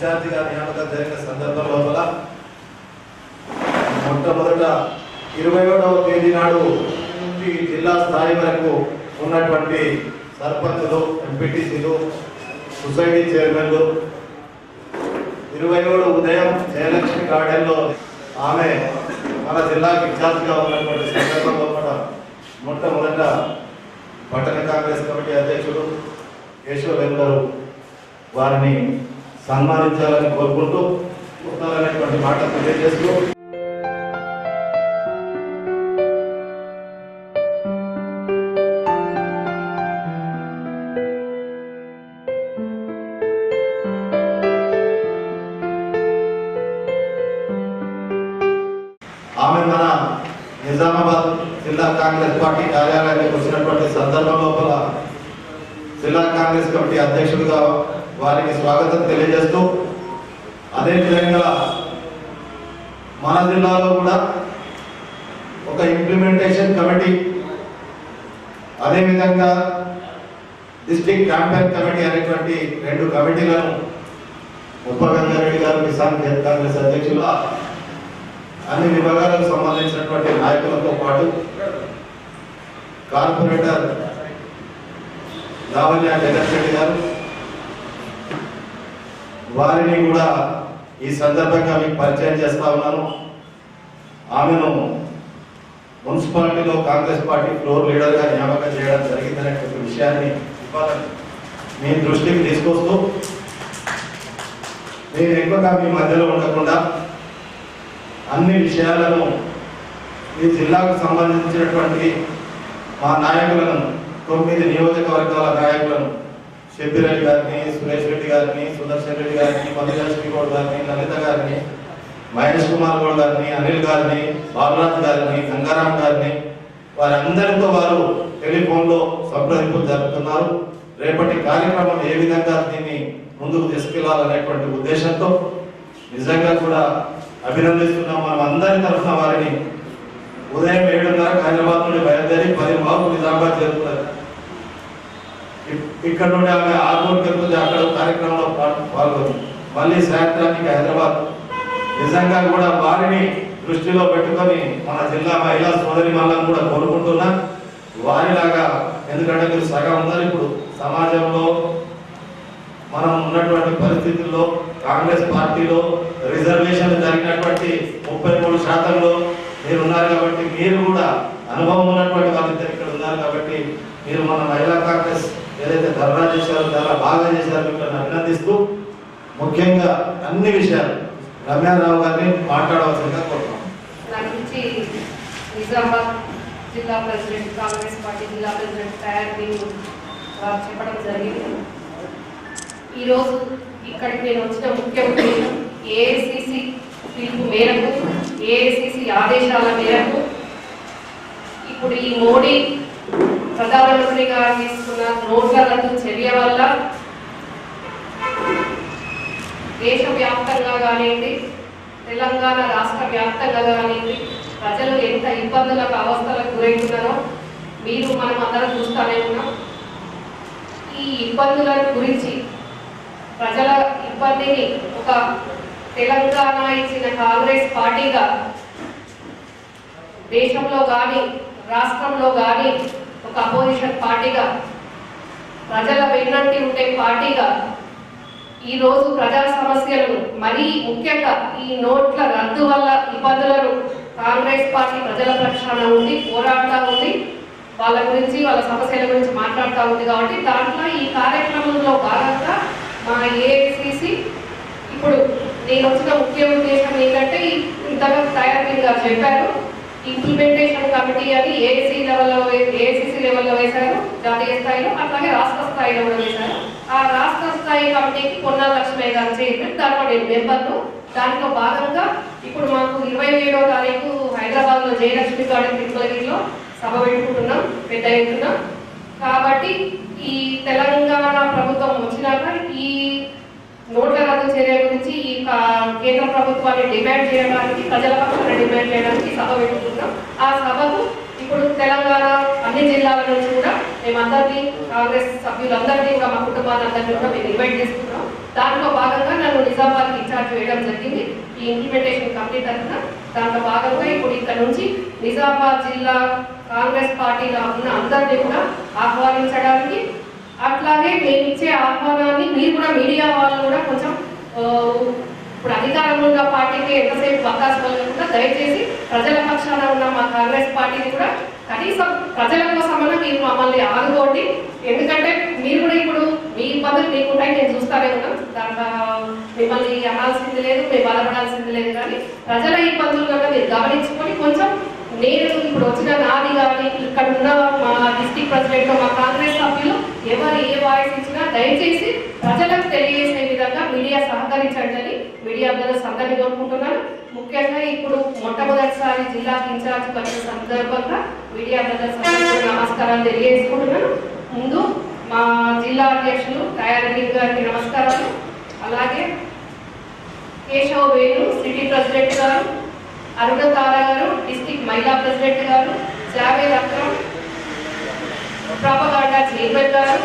ఇన్ఛార్జిగా నియామకం జరిగిన సందర్భం లోపల మొట్టమొదట 27వ తేదీ నాడు జిల్లా స్థాయి వరకు ఉన్నటువంటి సర్పంచులు, ఎంపీటీసీలు, సొసైటీ చైర్మన్లు 27 ఉదయం జయలక్ష్మి గార్డెన్లో ఆమె మన జిల్లాకి ఇన్ఛార్జిగా ఉన్నటువంటి సందర్భంలో కూడా మొట్టమొదట పట్టణ కాంగ్రెస్ కమిటీ అధ్యక్షుడు కేశవ్ గారు వారిని సన్మానించాలని కోరుకుంటూ ఉంటారనేటువంటి మాట తెలియజేస్తూ ఆమె మన నిజామాబాద్ జిల్లా కాంగ్రెస్ పార్టీ కార్యాలయానికి వచ్చినటువంటి సందర్భం లోపల జిల్లా కాంగ్రెస్ కమిటీ అధ్యక్షుడిగా వారికి స్వాగతం తెలియజేస్తూ అదేవిధంగా మన జిల్లాలో కూడా ఒక ఇంప్లిమెంటేషన్ కమిటీ, అదేవిధంగా డిస్ట్రిక్ట్ క్యాంపెయిన్ కమిటీ అనేటువంటి 2 కమిటీలను ఉపగంగారెడ్డి గారు కిసాన్ కాంగ్రెస్ అధ్యక్షులు అన్ని విభాగాలకు సంబంధించినటువంటి నాయకులతో పాటు కార్పొరేటర్ లావణ్య జగన్రెడ్డి గారు వారిని కూడా ఈ సందర్భంగా మీకు పరిచయం చేస్తా ఉన్నాను. ఆమెను మున్సిపాలిటీలో కాంగ్రెస్ పార్టీ ఫ్లోర్ లీడర్గా నియామకం చేయడం జరిగిందనేటువంటి విషయాన్ని మీ దృష్టికి తీసుకొస్తూ నేను ఎక్కువగా మీ మధ్యలో ఉండకుండా అన్ని విషయాలను ఈ జిల్లాకు సంబంధించినటువంటి మా నాయకులను 9 నియోజకవర్గాల నాయకులను షబ్బీరెడ్డి గారిని, సురేష్ రెడ్డి గారిని, సుదర్శన్ రెడ్డి గారిని, మధులక్ష్మి గౌడ్ గారిని, లలిత గారిని, మహేష్ కుమార్ గౌడ్ గారిని, అనిల్ గారిని, బాలరాజ్ గారిని, గంగారాం గారిని వారందరితో వారు టెలిఫోన్లో సంప్రదింపులు జరుపుతున్నారు. రేపటి కార్యక్రమం ఏ విధంగా దీన్ని ముందుకు తీసుకెళ్లాలనేటువంటి ఉద్దేశంతో నిజంగా కూడా అభినందిస్తున్నాం. మనం అందరి తరఫున వారిని ఉదయం 7:30 హైదరాబాద్ నుండి బయలుదేరి 10 నిజామాబాద్ చేరుతున్నారు. ఇక్కడ నుండి ఆమె 6 వెళ్తుంది, అక్కడ కార్యక్రమంలో పాల్గొంది. మళ్ళీ సాయంత్రానికి హైదరాబాద్. నిజంగా కూడా వారిని దృష్టిలో పెట్టుకొని మన జిల్లా మహిళా సోదరి మల్లను కూడా కోరుకుంటున్నా వారిలాగా, ఎందుకంటే మీరు సగం ఉన్నారు ఇప్పుడు సమాజంలో. మనం ఉన్నటువంటి పరిస్థితుల్లో కాంగ్రెస్ పార్టీలో రిజర్వేషన్ జరిగినటువంటి 33%లో మీరు ఉన్నారు కాబట్టి, మీరు కూడా అనుభవం ఉన్నటువంటి వాళ్ళిద్దరు ఇక్కడ ఉన్నారు కాబట్టి మీరు మన మహిళా కాంగ్రెస్ ఏదైతే ధర్నా చేశారో చాలా బాగా చేశారు. ఇక్కడ అభినందిస్తూ ముఖ్యంగా అన్ని విషయాలు రమ్యారావు గారిని మాట్లాడవలసిందిగా కోరుతున్నాం. నిజామాబాద్ జిల్లా ప్రెసిడెంట్, కాంగ్రెస్ పార్టీ జిల్లా ప్రెసిడెంట్ తయారీ చెప్పడం జరిగింది. ఈరోజు ఇక్కడికి నేను వచ్చిన ముఖ్య ఉద్దేశం ఏఐసిసి పిలుపు మేరకు, ఏఐసిసి ఆదేశాల మేరకు ఇప్పుడు ఈ మోడీ ప్రధానమంత్రిగా తీసుకున్న నోట్ల రద్దు చర్య వల్ల దేశవ్యాప్తంగా కానివ్వండి, తెలంగాణ రాష్ట్ర వ్యాప్తంగా కానివ్వండి ప్రజలు ఎంత ఇబ్బందులకు, అవస్థలకు గురవుతున్నారో మనం అందరం చూస్తూనే ఉన్నాం. ఈ ఇబ్బందుల గురించి, ప్రజల ఇబ్బందిని ఒక తెలంగాణ ఇచ్చిన కాంగ్రెస్ పార్టీగా దేశంలో కానీ రాష్ట్రంలో కానీ ఒక అపోజిషన్ పార్టీగా, ప్రజల వెన్నంటి ఉండే పార్టీగా ఈరోజు ప్రజా సమస్యలను, మరీ ముఖ్యంగా ఈ నోట్ల రద్దు వల్ల ఇబ్బందులను కాంగ్రెస్ పార్టీ ప్రజల పక్షాన ఉంది, పోరాడుతూ ఉంది. వాళ్ళ గురించి, వాళ్ళ సమస్యల గురించి మాట్లాడుతూ ఉంది. కాబట్టి దాంట్లో ఈ కార్యక్రమంలో భాగంగా మా ఏఐసిసి ఇప్పుడు నేను వచ్చిన ముఖ్య ఉద్దేశం ఏంటంటే, ఇంతగా తయారీ గారు చెప్పారు, ఇంప్లిమెంటేషన్ కమిటీ అని ఏఐసిసి లెవెల్లో వేశారు, జాతీయ స్థాయిలో, అట్లాగే రాష్ట్ర స్థాయిలో కూడా వేశారు. ఆ రాష్ట్ర స్థాయి కమిటీకి పొన్నాల లక్ష్మయ్య గారు చైర్మన్, దాంట్లో నేను మెంబర్ను. దాంట్లో భాగంగా ఇప్పుడు మాకు 27వ తారీఖు హైదరాబాద్లో జయలక్ష్మి గార్డెన్ తిరుమలగిరిలో సభ పెట్టుకుంటున్నాం, పెద్ద ఎత్తున. కాబట్టి ఈ తెలంగాణ ప్రభుత్వం వచ్చినాక ఈ నోట్ల రద్దు చర్య గురించి ఈ కేంద్ర ప్రభుత్వాన్ని డిమాండ్ చేయడానికి, ప్రజల పక్షాన్ని డిమాండ్ చేయడానికి సభ పెట్టుకుంటున్నాం. ఆ సభకు ఇప్పుడు తెలంగాణ అన్ని జిల్లాల నుంచి కూడా మేమందరినీ, కాంగ్రెస్ సభ్యులందరినీ, ఇంకా మా కుటుంబాలందరినీ కూడా మేము ఇన్వైట్ చేస్తున్నాం. దాంట్లో భాగంగా నన్ను నిజామాబాద్కి ఇన్ఛార్జ్ వేయడం జరిగింది ఈ ఇంప్లిమెంటేషన్ కమిటీ తరఫున. దాంట్లో భాగంగా ఇప్పుడు ఇక్కడ నుంచి నిజామాబాద్ జిల్లా కాంగ్రెస్ పార్టీలో ఉన్న అందరినీ కూడా ఆహ్వానించడానికి, అట్లాగే మేము ఇచ్చే ఆహ్వానాన్ని మీరు కూడా మీడియా వాళ్ళు కూడా కొంచెం ఇప్పుడు అధికారంలో ఉన్న పార్టీకి ఎంతసేపు అవకాశం లేకుండా దయచేసి ప్రజల పక్షాన ఉన్న మా కాంగ్రెస్ పార్టీని కూడా కనీసం ప్రజల కోసమన్నా మీరు మమ్మల్ని ఆదుకోండి. ఎందుకంటే మీరు కూడా ఇప్పుడు మీ ఇబ్బందులు మీకుంటాయి, నేను చూస్తానే ఉన్నాం. దాంట్లో మిమ్మల్ని అనాల్సింది లేదు, మేము బాధపడాల్సింది లేదు. కానీ ప్రజల ఇబ్బందులు కన్నా మీరు గమనించుకొని కొంచెం నేను ఇప్పుడు వచ్చిన నాది కానీ ఇక్కడ ఉన్న మా డిస్ట్రిక్ట్ ప్రెసిడెంట్ మా కాంగ్రెస్ సభ్యులు ఎవరు ఏ వాయిస్ ఇచ్చినా దయచేసి ప్రజలకు తెలియజేసే విధంగా మీడియా సహకరించండి అని మీడియా బ్రదర్స్ అందరినీ కోరుకుంటున్నాను. ముఖ్యంగా ఇప్పుడు మొట్టమొదటిసారి జిల్లాకి ఇన్ఛార్జ్ వచ్చిన సందర్భంగా మీడియా బ్రదర్స్ అందరికీ నమస్కారాలు తెలియజేసుకుంటున్నాను. ముందు మా జిల్లా అధ్యక్షులు తయారీ గారికి నమస్కారాలు, అలాగే కేశవ వేణు సిటీ ప్రెసిడెంట్ గారు, అరుణ తారా గారు డిస్ట్రిక్ట్ మహిళా ప్రెసిడెంట్ గారు, జావేద్ అక్రమ్ ప్రాపగాండా చైర్మన్ గారు,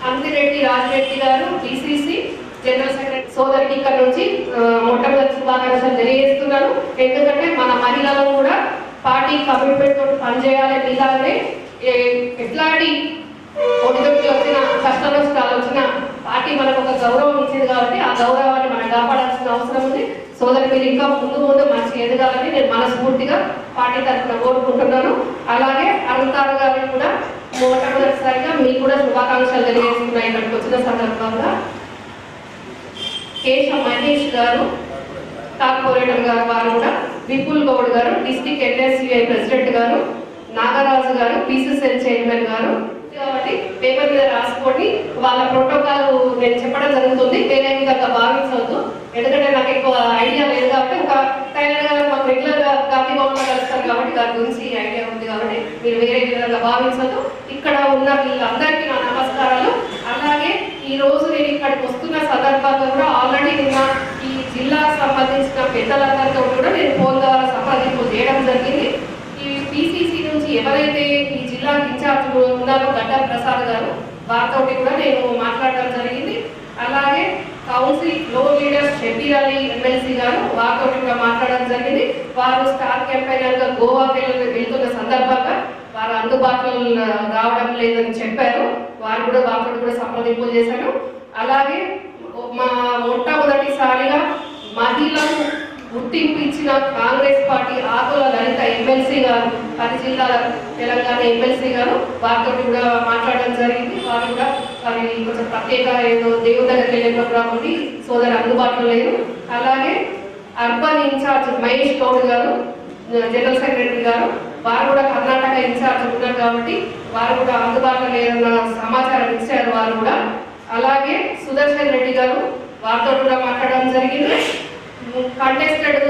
అంకిరెడ్డి రాజిరెడ్డి గారు డిసిసి జనరల్ సెక్రటరీ సోదరికి ఇక్కడ నుంచి మొట్టమొదటి శుభాకాంక్షలు తెలియజేస్తున్నాను. ఎందుకంటే మన మహిళలు కూడా పార్టీ కమిట్మెంట్ తోటి పనిచేయాలి. ఇలాగే ఎట్లాంటి ఒడిదొడ్లు వచ్చిన కష్ట నష్టాలు వచ్చిన పార్టీ మనకు ఒక గౌరవం ఇచ్చింది కాబట్టి ఆ గౌరవాన్ని మనం కాపాడాల్సిన అవసరం ఉంది. సోదరి మీరు ఇంకా ముందు ముందు మంచి ఎదగాలని నేను మనస్ఫూర్తిగా పార్టీ తరఫున కోరుకుంటున్నాను. అలాగే అరుణారు గారికి కూడా మొట్టమొదటిసారిగా మీకు కూడా శుభాకాంక్షలు తెలియజేస్తున్నాయి. ఇక్కడికి వచ్చిన సందర్భంగా కేశవ మహేష్ గారు కార్పొరేటర్ గారు, వారు కూడా విపుల్ గౌడ్ గారు డిస్ట్రిక్ట్ ఎన్ఎస్యుఐ ప్రెసిడెంట్ గారు, నాగరాజు గారు పిసిసిఎల్ చైర్మన్ గారు. కాబట్టి పేపర్ మీద రాసుకోండి, వాళ్ళ ప్రోటోకాల్ నేను చెప్పడం జరుగుతుంది. వేరే విధంగా భావించవద్దు, ఎందుకంటే నాకు ఎక్కువ ఐడియా లేదు కాబట్టి. ఒక టైలర్ గారు మాకు రెగ్యులర్ గా గాంధీ భవన్లో కలుస్తారు కాబట్టి దాని గురించి ఐడియా ఉంది కాబట్టి మీరు వేరే విధంగా భావించవద్దు. ఇక్కడ ఉన్న వీళ్ళందరికీ నా నమస్కారాలు. అలాగే ఈ రోజు నేను ఇక్కడికి వస్తున్న సందర్భంగా కూడా ఆల్రెడీ నిన్న ఈ జిల్లాకు సంబంధించిన పెద్దలందరితో కూడా నేను ఫోన్ ద్వారా సంప్రదింపులు చేయడం జరిగింది. ఈ పిసిసి నుంచి ఎవరైతే ఈ జిల్లా ఇన్ఛార్జ్ ఉన్నారో గడ్డ ప్రసాద్ గారు, వారితో కూడా నేను మాట్లాడడం జరిగింది. అలాగే కౌన్సిల్ లో లీడర్స్ షబీర్ అలీ ఎమ్మెల్సీ గారు, వారితో కూడా మాట్లాడడం జరిగింది. వారు స్టార్ క్యాంపెయినర్ గా గోవాకి వెళ్తున్న సందర్భంగా వారు అందుబాటులో రావడం లేదని చెప్పారు. వారు కూడా వారితో కూడా సంప్రదింపులు చేశాను. అలాగే మా మొట్టమొదటిసారిగా మహిళలు గుర్తింపు ఇచ్చిన కాంగ్రెస్ పార్టీ ఆకుల లలిత ఎమ్మెల్సీ గారు, 10 జిల్లాల తెలంగాణ ఎమ్మెల్సీ గారు, వారితో కూడా మాట్లాడడం జరిగింది. వారు కూడా వారి కొంచెం ప్రత్యేక ఏదో దేవుడి దగ్గరికి వెళ్ళే ప్రోగ్రామ్ ఉంది, సోదరు అందుబాటులో లేదు. అలాగే అర్బన్ ఇన్ఛార్జ్ మహేష్ గౌడ్ గారు జనరల్ సెక్రటరీ గారు, వారు కూడా కర్ణాటక ఇన్ఛార్జ్ ఉన్నారు కాబట్టి వారు కూడా అందుబాటులో లేదన్న సమాచారం ఇచ్చారు వారు కూడా. అలాగే సుదర్శన్ రెడ్డి గారు, వారితో కూడా మాట్లాడడం జరిగింది. కంటెస్టెడ్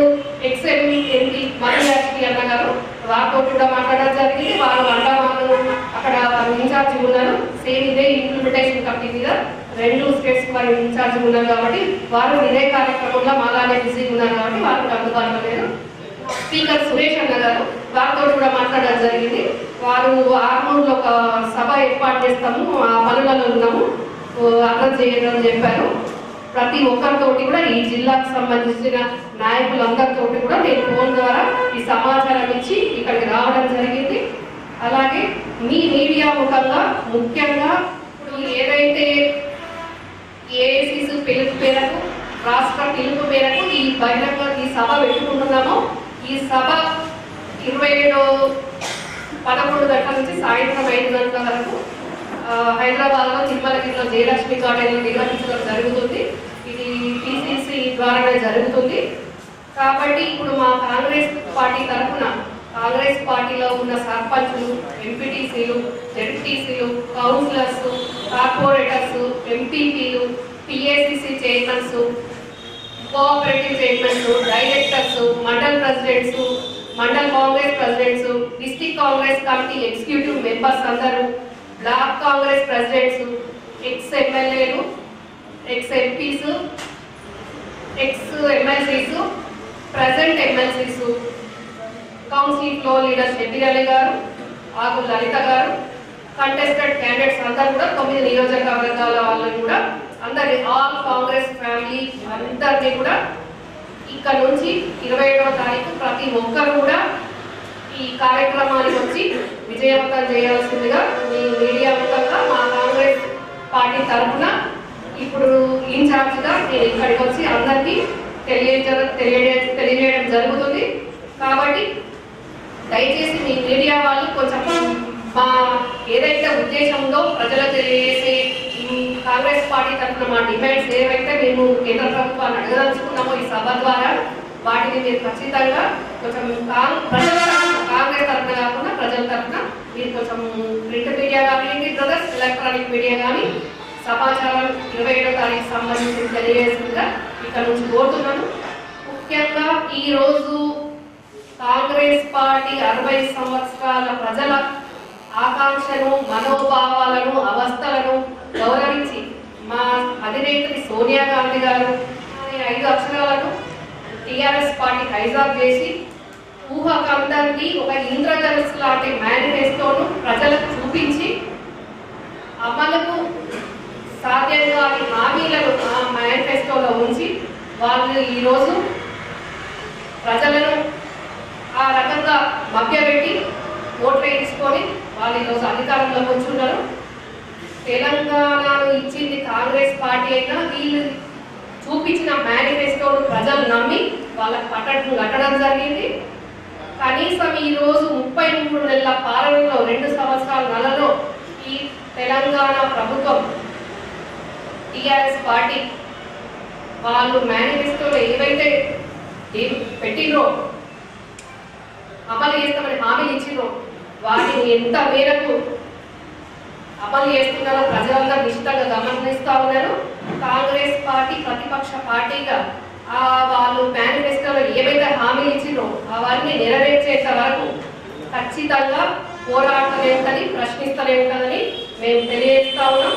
ఎక్స్ఎంపీ మహిళాశ్రీ అన్న గారు, వారితో కూడా మాట్లాడడం జరిగింది. వారు అండమాను అక్కడ ఇన్ఛార్జ్ ఉన్నారు. సేమ్ ఇదే ఇంప్లిమెంటేషన్ కమిటీ మీద 2 స్టేట్స్ వారు ఇన్ఛార్జ్ ఉన్నారు కాబట్టి వారు ఇదే కార్యక్రమంలో మాలానే బిజీగా ఉన్నారు కాబట్టి వారికి అందుబాటులో లేదు. స్పీకర్ సురేష్ అన్న గారు, వారితో కూడా మాట్లాడడం జరిగింది. వారు ఆర్మూర్లో ఒక సభ ఏర్పాటు చేస్తాము, ఆ పనులలో ఉన్నాము, అర్థం చేయడం చెప్పారు. ప్రతి ఒక్కరితోటి కూడా ఈ జిల్లాకు సంబంధించిన నాయకులందరితో కూడా నేను ఫోన్ ద్వారా ఈ సమాచారం ఇచ్చి ఇక్కడికి రావడం జరిగింది. అలాగే మీ మీడియా ముఖంగా ముఖ్యంగా ఇప్పుడు ఏదైతే ఏఐసిసి పిలుపు మేరకు, రాష్ట్ర పిలుపు మేరకు ఈ బహిరంగ ఈ సభ పెట్టుకుంటున్నాము. ఈ సభ 27/11 గంటల నుంచి సాయంత్రం 5 గంటల వరకు హైదరాబాద్లో తిరుమలగిరిలో జయలక్ష్మి గార్డెన్లో నిర్వహించడం జరుగుతుంది. ఇది పిసిసి ద్వారానే జరుగుతుంది. కాబట్టి ఇప్పుడు మా కాంగ్రెస్ పార్టీ తరఫున కాంగ్రెస్ పార్టీలో ఉన్న సర్పంచులు, ఎంపీటీసీలు, జెడ్పీటీసీలు, కౌన్సిలర్స్, కార్పొరేటర్స్, ఎంపీపీలు, PACC chairmans, cooperative chairmans, directors, mandal presidents, mandal Congress presidents, district Congress committee executive members అందరూ, బ్లాక్ కాంగ్రెస్ ప్రెసిడెంట్స్, ఎక్స్ ఎమ్మెల్యేలు, ex MPs, ex MLCs, present MLCs, council floor leader Shabbir Ali garu, Aaku లలిత గారు, కంటెస్టెడ్ క్యాండిడేట్స్ అందరూ కూడా 9 నియోజకవర్గాల వాళ్ళని కూడా అందరి ఆల్ కాంగ్రెస్ ఫ్యామిలీ అందరినీ కూడా ఇక్కడ నుంచి 27వ తారీఖు ప్రతి ఒక్కరు కూడా ఈ కార్యక్రమానికి వచ్చి విజయవంతం చేయాల్సిందిగా మీ మీడియా ముఖంగా మా కాంగ్రెస్ పార్టీ తరఫున ఇప్పుడు ఇన్ఛార్జ్గా నేను ఇక్కడికి వచ్చి అందరికీ తెలియజేయడం జరుగుతుంది. కాబట్టి దయచేసి మీ మీడియా వాళ్ళు కొంచెం మా ఏదైతే ఉద్దేశం ఉందో ప్రజలకు తెలియజేసే కాంగ్రెస్ పార్టీ తరఫున మా డిమాండ్స్ ఏవైతే మేము కేంద్ర ప్రభుత్వాన్ని అడగదలుచుకున్నామో ఈ సభ ద్వారా వాటిని మీరు ఖచ్చితంగా కొంచెం కాంగ్రెస్ తరఫున కాకుండా ప్రజల తరఫున మీరు కొంచెం ప్రింట్ మీడియా కానీ బ్రదర్స్ ఎలక్ట్రానిక్ మీడియా కానీ సమాచారం 27వ తారీఖు సంబంధించి తెలియజేసిందిగా ఇక్కడ నుంచి కోరుతున్నాను. ముఖ్యంగా ఈరోజు కాంగ్రెస్ పార్టీ 60 సంవత్సరాల ప్రజల ఆకాంక్షను మనోభావాలను అవస్థలను గౌరవించి మా అధినేత్రి సోనియా గాంధీ గారు 5 అక్షరాలను టీఆర్ఎస్ పార్టీ హైజాక్ చేసి ఊహకందరికీ ఒక ఇంద్రధనుస్సు లాంటి మేనిఫెస్టోను ప్రజలకు చూపించి అమలుకు సాధ్యం కాని హామీలను ఆ మేనిఫెస్టోలో ఉంచి వాళ్ళు ఈరోజు ప్రజలను ఆ రకంగా మభ్యపెట్టి ఓట్లు వేయించుకొని వాళ్ళు ఈరోజు అధికారంలోకి వచ్చున్నారు. తెలంగాణను ఇచ్చింది కాంగ్రెస్ పార్టీ అయినా వీళ్ళు చూపించిన మేనిఫెస్టోను ప్రజలు నమ్మి వాళ్ళకి పట్టడం కట్టడం జరిగింది. కనీసం ఈరోజు 33 నెలల పాలనలో 2 సంవత్సరాల నెలలో ఈ తెలంగాణ ప్రభుత్వం టీఆర్ఎస్ పార్టీ వాళ్ళు మేనిఫెస్టోలో ఏవైతే పెట్టినో అమలు చేస్తామని హామీలు ఇచ్చినో వాటిని ఎంత మేరకు అమలు చేస్తున్నారో ప్రజలందరూ నిశ్చితంగా గమనిస్తూ ఉన్నారు. కాంగ్రెస్ పార్టీ ప్రతిపక్ష పార్టీగా వాళ్ళు మేనిఫెస్టోలో ఏవైతే హామీలు ఇచ్చినో అవన్నీ నెరవేర్చేంత వరకు ఖచ్చితంగా పోరాటమే ఉందని ప్రశ్నిస్తూనే ఉంటుందని మేము తెలియజేస్తా ఉన్నాం.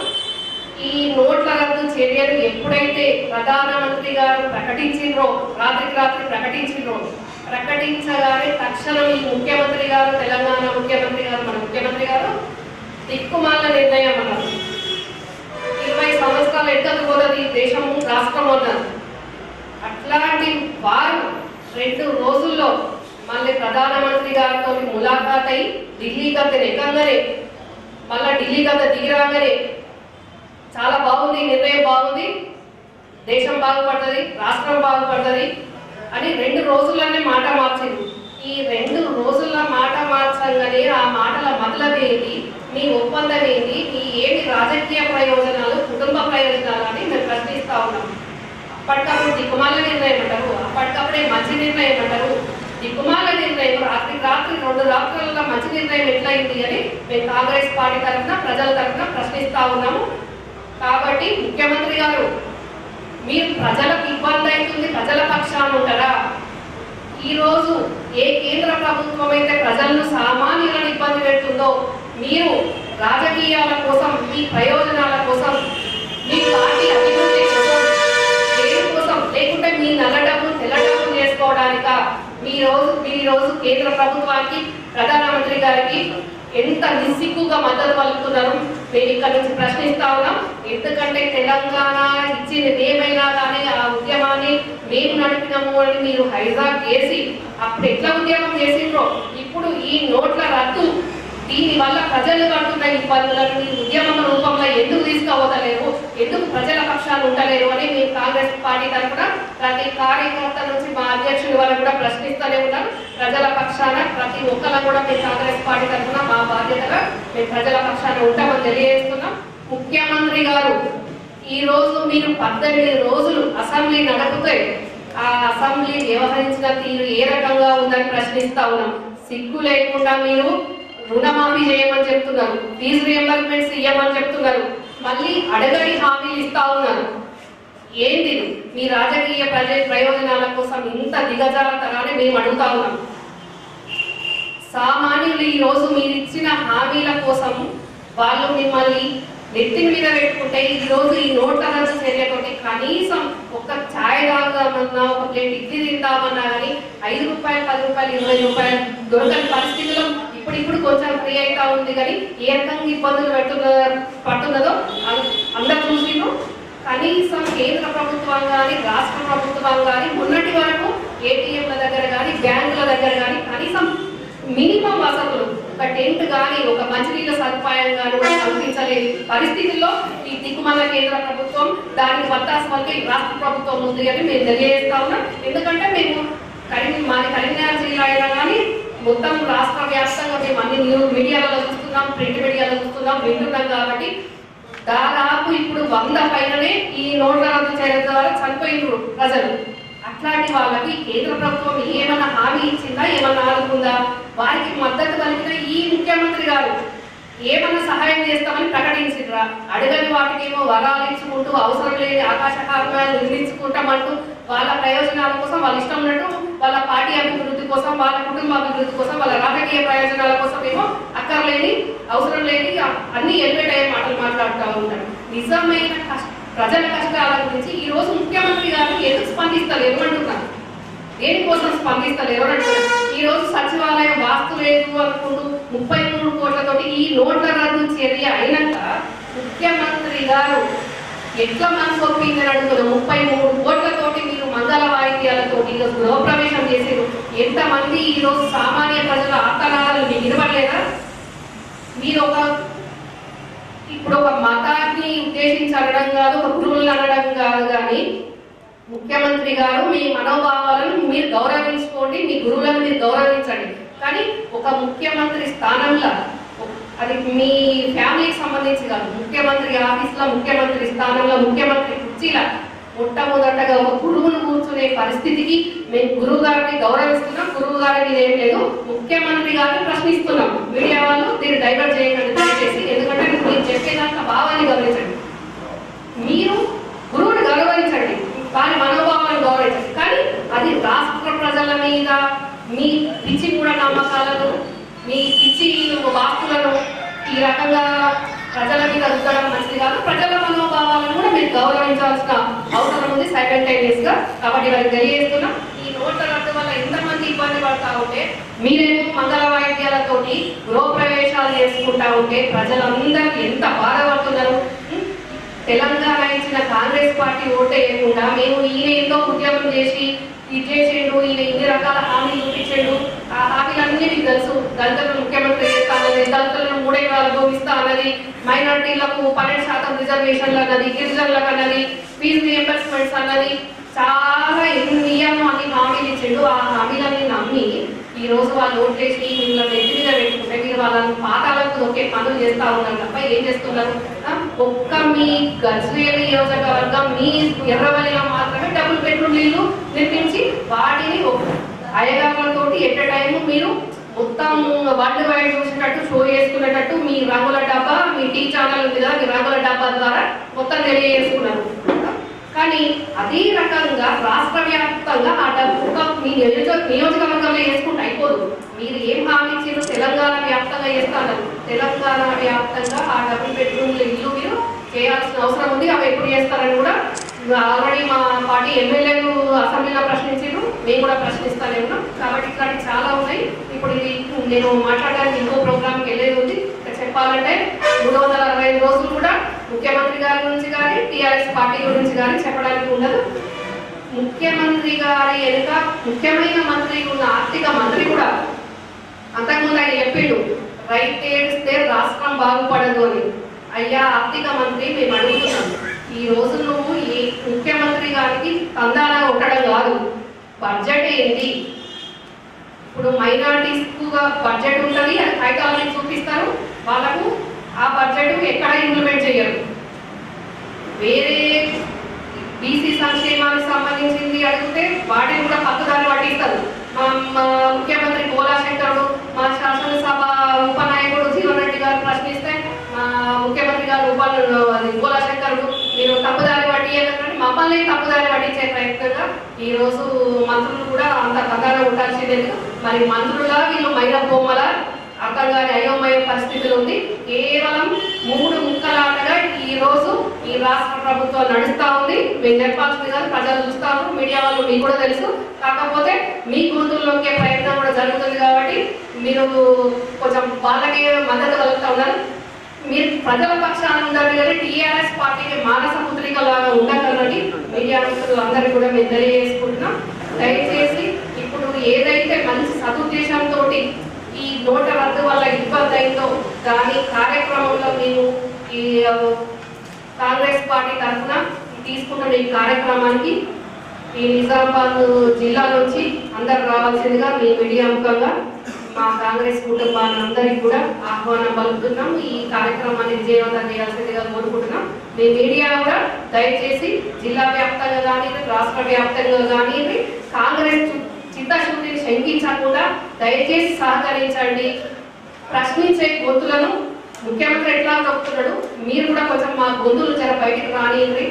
ఈ నోట్ల రద్దు చర్యలు ఎప్పుడైతే ప్రధానమంత్రి గారు ప్రకటించిండ్రో రాత్రికి రాత్రి ప్రకటించగానే తక్షణం ఈ ముఖ్యమంత్రి గారు తెలంగాణ ముఖ్యమంత్రి గారు మన ముఖ్యమంత్రి గారు దిక్కుమాల నిర్ణయం అన్నారు. 20 సంవత్సరాలు ఎక్కకపోతుంది దేశం రాష్ట్రం అన్నారు. అట్లాంటి వారు 2 రోజుల్లో మళ్ళీ ప్రధానమంత్రి గారితో ములాఖాత్ అయి ఢిల్లీ గత ఎక్కగానే మళ్ళీ ఢిల్లీ గత దిగిరాగానే చాలా బాగుంది, నిర్ణయం బాగుంది, దేశం బాగుపడుతుంది, రాష్ట్రం బాగుపడుతుంది అని 2 రోజుల్లోనే మాట మార్చింది. ఈ 2 రోజుల్లో మాట మార్చంగానే ఆ మాటల మొదలవేది మీ ఒప్పందం ఏంటి, మీ ఏమి రాజకీయ ప్రయోజనాలు కుటుంబ ప్రయోజనాలు అని మేము ప్రశ్నిస్తా ఉన్నాం. అప్పటికప్పుడు దిక్కుమాల నిర్ణయం అంటారు, అప్పటికప్పుడే మంచి నిర్ణయం అంటారు. దిక్కుమాల నిర్ణయం రాత్రికి రాత్రి 2 రాత్రులలో మంచి నిర్ణయం ఎట్లయింది అని మేము కాంగ్రెస్ పార్టీ తరఫున ప్రజల తరఫున ప్రశ్నిస్తా ఉన్నాము. కాబట్టి ముఖ్యమంత్రి గారు మీరు ప్రజలకు ఇబ్బంది అవుతుంది, ప్రజల పక్షాన ఉంటారా? ఈరోజు ఏ కేంద్ర ప్రభుత్వం అయితే ప్రజలను సామాన్యులను ఇబ్బంది పెడుతుందో మీరు రాజకీయాల కోసం మీ ప్రయోజనాల కోసం మీ పార్టీ అభివృద్ధి కోసం లేకుంటే మీ నల్ల డబ్బు తెల్ల డబ్బు చేసుకోవడానిక మీరోజు కేంద్ర ప్రభుత్వానికి ప్రధానమంత్రి గారికి ఎంత నిస్సిగ్గుగా మద్దతు పలుకుతున్నారు మేము ఇక్కడ నుంచి ప్రశ్నిస్తా ఉన్నాం. ఎందుకంటే తెలంగాణ ఇచ్చింది ఏమైనా కానీ ఆ ఉద్యమాన్ని మేము నడిపినాము అని మీరు హైజాక్ చేసి అప్పుడు ఎట్లా ఉద్యమం చేసిండ్రో ఇప్పుడు ఈ నోట్ల రద్దు దీని వల్ల ప్రజలు పడుతున్న ఇబ్బందులను మీరు ఉద్యమం రూపంలో ఎందుకు తీసుకోవతలేరు, ఎందుకు ప్రజల పక్షాలు ఉండలేరు అని మేము కాంగ్రెస్ పార్టీ తరఫున ప్రతి కార్యకర్త నుంచి మా అధ్యక్షుడి వరకు కూడా ప్రశ్నిస్తూనే ఉన్నారు. ప్రజల పక్షాన ప్రతి ఒక్కరు కూడా మేము కాంగ్రెస్ పార్టీ తరఫున మా బాధ్యతగా మేము ప్రజల పక్షాన ఉంటామని తెలియజేస్తున్నాం. ముఖ్యమంత్రి గారు ఈ రోజు మీరు 18 రోజులు అసెంబ్లీ నడుపుతే ఆ అసెంబ్లీ వ్యవహరించిన తీరు ఏ రకంగా ఉందని ప్రశ్నిస్తా ఉన్నాం. సిగ్గు లేకుండా మీరు రుణమాఫీ చేయమని చెప్తున్నారు, ఫీజు రియంబర్స్మెంట్స్ ఇవ్వమని చెప్తున్నారు, మళ్ళీ అడగని హామీలు ఇస్తా ఉన్నారు. ఏంటి మీ రాజకీయ ప్రయోజనాల కోసం ఇంత దిగజారుతారని మేము అడుగుతా ఉన్నాం. సామాన్యులు ఈ రోజు మీరు ఇచ్చిన హామీల కోసం వాళ్ళు మిమ్మల్ని నెత్తిన మీద పెట్టుకుంటే ఈ రోజు ఈ నోట్ల రద్దు చర్యతోటి కనీసం ఒక ఛాయ్ తాగుదామన్నా ఒక ప్లేట్ ఇడ్లీ తిందామన్నా కానీ 5 రూపాయలు 10 రూపాయలు 20 రూపాయలు దొరకని పరిస్థితుల్లో ఇప్పుడు కొంచెం ఫ్రీ అవుతా ఉంది. కానీ ఏ రకంగా ఇబ్బందులు పడుతున్నదో అందరూ చూసిను. కనీసం కేంద్ర ప్రభుత్వం కానీ రాష్ట్ర ప్రభుత్వం కానీ మొన్నటి వరకు ఏటీఎంల దగ్గర కానీ బ్యాంకుల దగ్గర కానీ కనీసం మినిమం వసతులు ఒక టెంట్ కానీ ఒక మంచినీళ్ళ సదుపాయం కానీ కూడా కల్పించలేని పరిస్థితుల్లో ఈ దిక్కుమల్ల కేంద్ర ప్రభుత్వం దానికి వత్తాసు పలికి రాష్ట్ర ప్రభుత్వం ఉంది అని మేము తెలియజేస్తా ఉన్నాం. ఎందుకంటే మేము మాది కరీంనగర్ జిల్లా అయినా కానీ మొత్తం రాష్ట్ర వ్యాప్తంగా మేము అన్ని మీడియాలలో చూస్తున్నాం, ప్రింట్ మీడియాలో చూస్తున్నాం, వింటున్నాం. కాబట్టి దాదాపు ఇప్పుడు 100 పైననే ఈ నోట్ల రద్దు చేయడం ద్వారా చనిపోయినారు ప్రజలు. అట్లాంటి వాళ్ళకి కేంద్ర ప్రభుత్వం ఏమన్నా హామీ ఇచ్చిందా, ఏమన్నా ఆదుకుందా? వారికి మద్దతు పలికిన ఈ ముఖ్యమంత్రి గారు ఏమన్నా సహాయం చేస్తామని ప్రకటించారా? అడగని వాటికేమో వరాలు ఇచ్చుకుంటూ అవసరం లేని ఆకాశ కార్యాలు నిర్మించుకుంటామంటూ వాళ్ళ ప్రయోజనాల కోసం వాళ్ళ ఇష్టం ఉన్నట్టు వాళ్ళ పార్టీ అభివృద్ధి కోసం, వాళ్ళ కుటుంబ అభివృద్ధి కోసం, వాళ్ళ రాజకీయ ప్రయోజనాల కోసం ఏమో అక్కర్లేని అవసరం లేని అన్ని ఎలివేట్ అయ్యే మాటలు మాట్లాడుతూ ఉంటారు. నిజమైన ప్రజల కష్టాల గురించి ఈ రోజు ముఖ్యమంత్రి గారు ఎందుకు స్పందిస్తలేరు అంటున్నారు. దేనికోసం స్పందిస్తలేరు అంటున్నారు. ఈ రోజు సచివాలయం వాస్తు లేదు అనుకుంటూ 33 కోట్లతోటి ఈ నోట్ల రద్దు చర్య అయినాక ముఖ్యమంత్రి గారు ఎట్లా మనసు ఒప్పిందని అడుగుతున్నారు. 33 కోట్లతోటి మీరు మంగళ వాయిద్యాలతోటి ఈరోజు గృహప్రవేశం చేసారు. ఎంతమంది ఈ రోజు సామాన్య ప్రజల ఆర్తనాదాలు మీకు వినపడలేదా? మీరు ఇప్పుడు ఒక మతాన్ని ఉద్దేశించి అనడం కాదు, ఒక గురువులను అనడం కాదు, కానీ ముఖ్యమంత్రి గారు మీ మనోభావాలను మీరు గౌరవించుకోండి, మీ గురువులను మీరు గౌరవించండి. కానీ ఒక ముఖ్యమంత్రి స్థానంలో అది మీ ఫ్యామిలీకి సంబంధించి కాదు, ముఖ్యమంత్రి ఆఫీస్లో ముఖ్యమంత్రి స్థానంలో ముఖ్యమంత్రి కుర్చీల మొట్టమొదటగా ఒక గురువును కూర్చునే పరిస్థితికి మేము గురువు గారిని గౌరవిస్తున్నాం. గురువు గారి మీద ఏం లేదు, ముఖ్యమంత్రి గారిని ప్రశ్నిస్తున్నాం. మీడియా వాళ్ళు దీన్ని డైవర్ట్ చేయకండి దయచేసి. ఎందుకంటే మీరు చెప్పేదాకా భావాన్ని గమనించండి. మీరు గురువుని గౌరవించండి, వారి మనోభావాలను గౌరవించండి. కానీ అది రాష్ట్ర ప్రజల మీద మీ పిచ్చి కూడా నమ్మకాలను, మీ పిచ్చి వాక్కులను ఈ రకంగా ప్రజల మీద రుద్దడం మంచిది కాదు. ప్రజల మనోభావాలను కూడా మీరు గౌరవించాల్సిన అవసరం ఉంది సైమల్టేనియస్ గా. కాబట్టి వారికి తెలియజేస్తున్నాం, ఈ నోట్ల రద్దు వల్ల ఎంతమంది ఇబ్బంది పడతా ఉంటే మీరేమో మంగళ వాయిద్యాలతోటి గృహప్రవేశాలు చేసుకుంటా ఉంటే ప్రజలందరూ ఎంత బాధపడుతున్నారు. తెలంగాణ ఇచ్చిన కాంగ్రెస్ పార్టీ ఓటేయకుండా మేము ఈయన ఎంతో ఉద్యమం చేసి ఇది చేసేడు, ఈయన ఇన్ని రకాల హామీలు చూపించాడు, ఆ హామీలన్నీ మీకు తెలుసు. దళితులను ముఖ్యమంత్రి చేస్తానని, దళితులను 3 ఎకరాలు భూమిస్తా అన్నది, మైనార్టీలకు 12% రిజర్వేషన్లు అన్నది, గిరిజనులకు అన్నది, ఫీజు రియంబర్స్మెంట్స్ అన్నది, చాలా ఎన్ని హామీలు ఇచ్చాడు. ఆ హామీలన్నీ నమ్మి ఈ రోజు వాళ్ళు ఓట్లేసి మిమ్మల్ని ఎత్తి మీద పెట్టుకుంటే మీరు వాళ్ళని పాతాలకు ఒకే పనులు చేస్తూ ఉన్నారు తప్ప ఏం చేస్తున్నారు? ఒక్క మీ గజ్వేల్ నియోజకవర్గం మీ ఎర్రవల్లిలో మాత్రమే డబుల్ బెడ్రూమ్ ఇల్లు నిర్మించి వాటిని అయ్యగారులతో ఎట్ టైం మీరు మొత్తం వరల్డ్ వైడ్ చూసేటట్టు షో చేసుకునేటట్టు మీ రంగుల డబ్బా, మీ టీ ఛానల్ ఉంది కదా, మీ రంగుల డబ్బా ద్వారా మొత్తం తెలియజేసుకున్నారు. కానీ అదే రకంగా రాష్ట్ర వ్యాప్తంగా ఆ డబ్బు మీ నియోజకవర్గంలో వేసుకుంటే అయిపోదు. మీరు ఏం హామీ ఇచ్చారు? తెలంగాణ వ్యాప్తంగా చేస్తాను. తెలంగాణ వ్యాప్తంగా ఆ డబుల్ బెడ్రూమ్ల ఇల్లు మీరు చేయాల్సిన అవసరం ఉంది. అవి ఎప్పుడు చేస్తారని కూడా ఆల్రెడీ మా పార్టీ ఎమ్మెల్యేలు అసెంబ్లీలో ప్రశ్నించారు, మేము కూడా ప్రశ్నిస్తానే ఉన్నాం. కాబట్టి ఇట్లాంటి చాలా ఉన్నాయి. ఇప్పుడు ఇది నేను మాట్లాడడానికి ఇంకో ప్రోగ్రామ్కి వెళ్ళేది ఉంది. చెప్పాలంటే 365 రోజులు కూడా ముఖ్యమంత్రి గారి గురించి కానీ టీఆర్ఎస్ పార్టీ గురించి కానీ చెప్పడానికి ఉండదు. ముఖ్యమంత్రి గారి వెనుక ముఖ్యమైన మంత్రి ఉన్న ఆర్థిక మంత్రి కూడా అంతకుముందు ఆయన చెప్పిండు, రైట్ ఏడిస్తే రాష్ట్రం బాగుపడదు అని. అయ్యా ఆర్థిక మంత్రి, మేము అడుగుతున్నాం, ఈ రోజు నువ్వు ఈ ముఖ్యమంత్రి గారికి తందానగా ఉండడం కాదు, బడ్జెట్ ఏంటి? ఇప్పుడు మైనారిటీస్ బడ్జెట్ ఉంటుంది, అది హైకాలజీ చూపిస్తారు, వాళ్ళకు ఆ బడ్జెట్ ఎక్కడ ఇంప్లిమెంట్ చేయరు. వేరే బీసీ సంక్షేమానికి సంబంధించింది అడిగితే వాటిని కూడా పక్కదారి పట్టిస్తారు. మా ముఖ్యమంత్రి పోలాశంకరుడు, మా శాసనసభ ఉపనాయకుడు జీవన్ రెడ్డి గారు ప్రశ్నిస్తే మా ముఖ్యమంత్రి గారు పోలాశంకరుడు మీరు తప్పుదారి పట్టియకండి, మమ్మల్ని తప్పుదారి పట్టించే ప్రయత్నంగా ఈ రోజు మంత్రులు కూడా అంత పక్కన ఉండాల్సిందే. మరి మంత్రుల వీళ్ళు మైల బొమ్మల అర్థం కాని అయోమయ పరిస్థితులు ఉంది. కేవలం 3 ముక్కలాటగా ఈ రోజు ఈ రాష్ట్ర ప్రభుత్వం నడుస్తా ఉంది. మేము చెప్పాల్సింది కాదు, ప్రజలు చూస్తారు, మీడియా వాళ్ళు మీకు కూడా తెలుసు. కాకపోతే మీ గొంతుల్లోకే ప్రయత్నం కూడా జరుగుతుంది. కాబట్టి మీరు కొంచెం వాళ్ళకే మద్దతు కలుగుతూ ఉన్నారు. మీరు ప్రజల పక్షాన ఉండాలి కానీ టీఆర్ఎస్ పార్టీకి మానస పుత్రికలాగా ఉండగలని మీడియా మిత్రులు అందరికీ కూడా మేము తెలియజేసుకుంటున్నాం. దయచేసి ఇప్పుడు ఏదైతే మంచి సదుద్దేశంతో ఈ నోట్ల రద్దు వల్ల ఇబ్బంది అయిందో దాని కార్యక్రమంలో మేము ఈ కాంగ్రెస్ పార్టీ తరఫున తీసుకున్న ఈ కార్యక్రమానికి ఈ నిజామాబాద్ జిల్లా నుంచి అందరు రావాల్సిందిగా మీ మీడియా ముఖంగా మా కాంగ్రెస్ కుటుంబాలందరికీ కూడా ఆహ్వానం పలుకుతున్నాం. ఈ కార్యక్రమాన్ని విజయవంతం చేయాల్సిందిగా కోరుకుంటున్నాం. మీ మీడియా కూడా దయచేసి జిల్లా వ్యాప్తంగా కానీ రాష్ట్ర వ్యాప్తంగా కానీ కాంగ్రెస్ చిత్తశుద్ధిని శంకించకుండా దయచేసి సహకరించండి. ప్రశ్నించే గొంతులను ముఖ్యమంత్రి ఎట్లా చెప్తున్నాడు, మీరు కూడా కొంచెం మా గొంతులు జర బయటకు రానియండి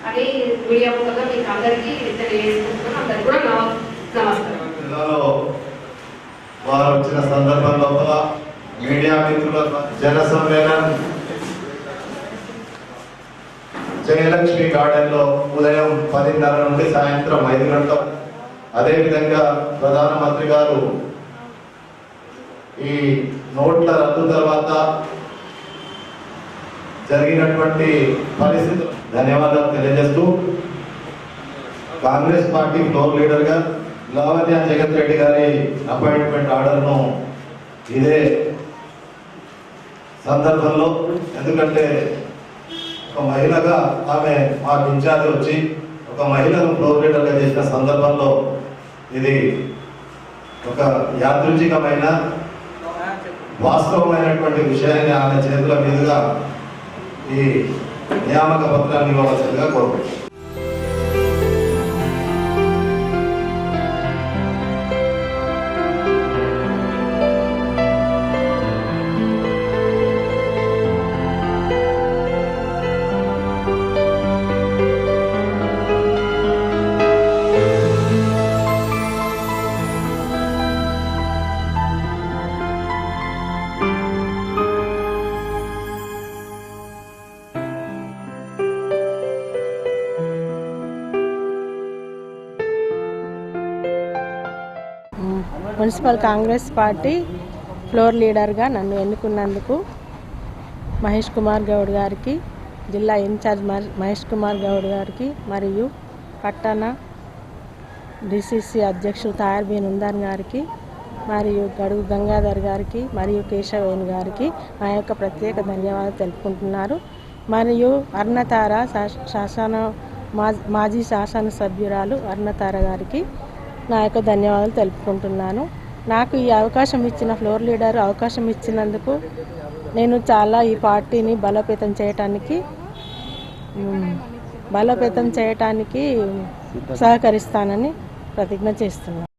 అని మీడియా ముఖంగా మీకు అందరికీ తెలియజేసుకుంటున్నాను. అందరికీ కూడా నమస్కారం. జిల్లాలో వారు వచ్చిన సందర్భం లోపల మీడియా మిత్రుల జన సమ్మేళనం జయలక్ష్మి గార్డెన్ లో ఉదయం 10:30 నుండి సాయంత్రం 5 గంటల. అదేవిధంగా ప్రధానమంత్రి గారు ఈ నోట్ల రద్దు తర్వాత జరిగినటువంటి పరిస్థితులు ధన్యవాదాలు తెలియజేస్తూ కాంగ్రెస్ పార్టీ ఫ్లోర్ లీడర్ గా లావణ్య జగత్ రెడ్డి గారి అపాయింట్మెంట్ ఆర్డర్ను ఇదే సందర్భంలో, ఎందుకంటే ఒక మహిళగా ఆమె మాకు ఇన్ఛార్జ్ వచ్చి ఒక మహిళను ఫ్లోర్ లీడర్గా చేసిన సందర్భంలో ఇది ఒక యాదృచ్ఛికమైన వాస్తవమైనటువంటి విషయాన్ని ఆమె చేతుల మీదుగా ఈ నియామక పత్రాన్ని ఇవ్వవలసిందిగా కోరుకుంటున్నాను. మున్సిపల్ కాంగ్రెస్ పార్టీ ఫ్లోర్ లీడర్గా నన్ను ఎన్నుకున్నందుకు మహేష్ కుమార్ గౌడ్ గారికి, జిల్లా ఇన్ఛార్జ్ మహేష్ కుమార్ గౌడ్ గారికి, మరియు పట్టణ డిసిసి అధ్యక్షుడు తాయర్ నుందన్ గారికి, మరియు గడుగు గంగాధర్ గారికి, మరియు కేశవేణి గారికి నా యొక్క ప్రత్యేక ధన్యవాదాలు తెలుపుకుంటున్నారు. మరియు అరుణతార మాజీ శాసనసభ్యురాలు అరుణతార గారికి నా యొక్క ధన్యవాదాలు తెలుపుకుంటున్నాను. నాకు ఈ అవకాశం ఇచ్చిన ఫ్లోర్ లీడర్ అవకాశం ఇచ్చినందుకు నేను చాలా ఈ పార్టీని బలోపేతం చేయటానికి సహకరిస్తానని ప్రతిజ్ఞ చేస్తున్నాను.